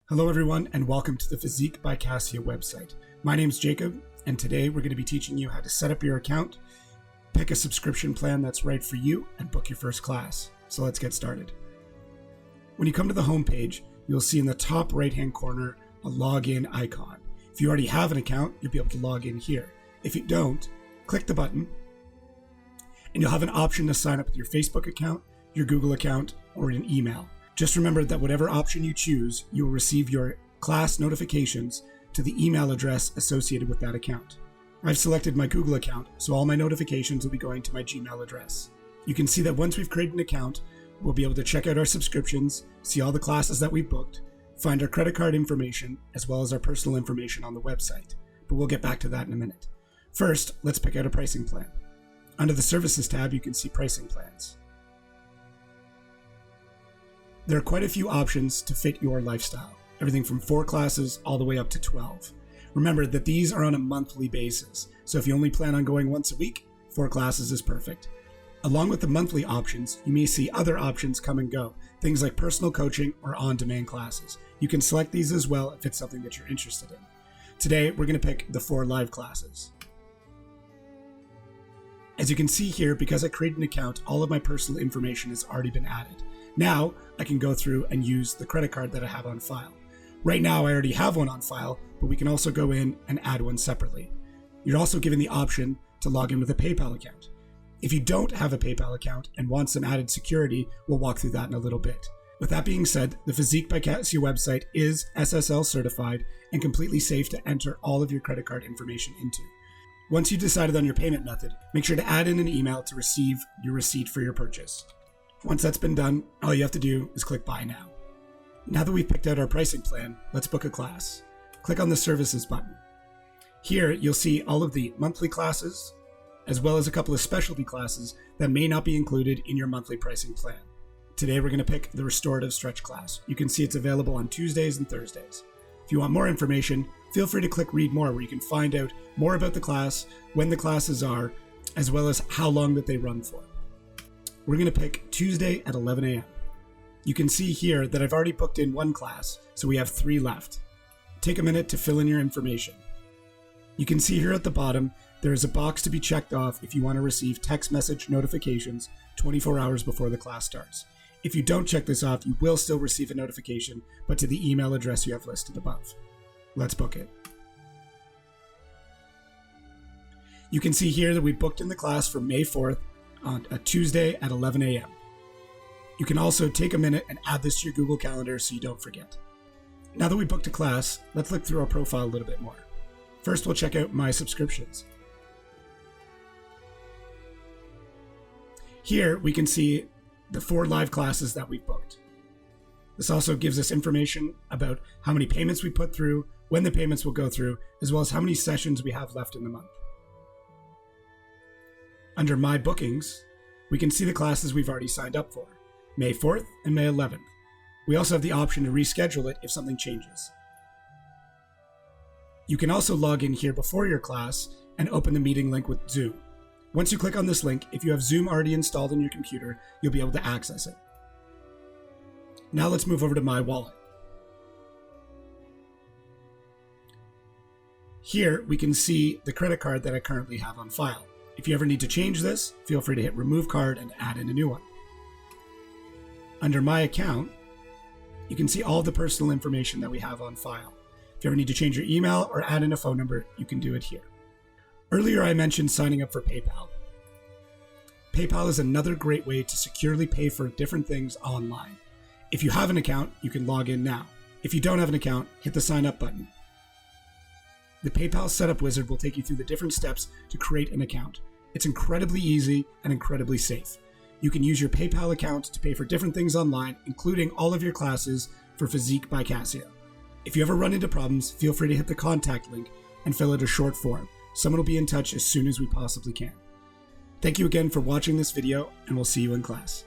Hello everyone and welcome to the Physique by Cassia website. My name is Jacob and today we're going to be teaching you how to set up your account, pick a subscription plan that's right for you, and book your first class. So let's get started. When you come to the home page, you'll see in the top right hand corner a login icon. If you already have an account, you'll be able to log in here. If you don't, click the button and you'll have an option to sign up with your Facebook account, your Google account, or an email. Just remember that whatever option you choose, you will receive your class notifications to the email address associated with that account. I've selected my Google account, so all my notifications will be going to my Gmail address. You can see that once we've created an account, we'll be able to check out our subscriptions, see all the classes that we've booked, find our credit card information, as well as our personal information on the website. But we'll get back to that in a minute. First, let's pick out a pricing plan. Under the Services tab, you can see pricing plans. There are quite a few options to fit your lifestyle, everything from 4 classes all the way up to 12. Remember that these are on a monthly basis, so if you only plan on going once a week, 4 classes is perfect. Along with the monthly options, you may see other options come and go, things like personal coaching or on-demand classes. You can select these as well if it's something that you're interested in. Today, we're going to pick the 4 live classes. As you can see here, because I created an account, all of my personal information has already been added. Now, I can go through and use the credit card that I have on file. Right now, I already have one on file, but we can also go in and add one separately. You're also given the option to log in with a PayPal account. If you don't have a PayPal account and want some added security, we'll walk through that in a little bit. With that being said, the Physique by Cassia website is SSL certified and completely safe to enter all of your credit card information into. Once you've decided on your payment method, make sure to add in an email to receive your receipt for your purchase. Once that's been done, all you have to do is click Buy Now. Now that we've picked out our pricing plan, let's book a class. Click on the Services button. Here, you'll see all of the monthly classes, as well as a couple of specialty classes that may not be included in your monthly pricing plan. Today, we're going to pick the Restorative Stretch class. You can see it's available on Tuesdays and Thursdays. If you want more information, feel free to click Read More, where you can find out more about the class, when the classes are, as well as how long that they run for. We're going to pick Tuesday at 11 a.m. You can see here that I've already booked in 1 class, so we have 3 left. Take a minute to fill in your information. You can see here at the bottom, there is a box to be checked off if you want to receive text message notifications 24 hours before the class starts. If you don't check this off, you will still receive a notification, but to the email address you have listed above. Let's book it. You can see here that we booked in the class for May 4th on a Tuesday at 11 a.m. You can also take a minute and add this to your Google Calendar so you don't forget. Now that we booked a class, let's look through our profile a little bit more. First, we'll check out my subscriptions. Here, we can see the 4 live classes that we've booked. This also gives us information about how many payments we put through, when the payments will go through, as well as how many sessions we have left in the month. Under My Bookings, we can see the classes we've already signed up for, May 4th and May 11th. We also have the option to reschedule it if something changes. You can also log in here before your class and open the meeting link with Zoom. Once you click on this link, if you have Zoom already installed on your computer, you'll be able to access it. Now let's move over to My Wallet. Here we can see the credit card that I currently have on file. If you ever need to change this, feel free to hit Remove Card and add in a new one. Under My Account, you can see all the personal information that we have on file. If you ever need to change your email or add in a phone number, you can do it here. Earlier I mentioned signing up for PayPal. PayPal is another great way to securely pay for different things online. If you have an account, you can log in now. If you don't have an account, hit the Sign Up button. The PayPal Setup Wizard will take you through the different steps to create an account. It's incredibly easy and incredibly safe. You can use your PayPal account to pay for different things online, including all of your classes for Physique by Cassia. If you ever run into problems, feel free to hit the contact link and fill out a short form. Someone will be in touch as soon as we possibly can. Thank you again for watching this video, and we'll see you in class.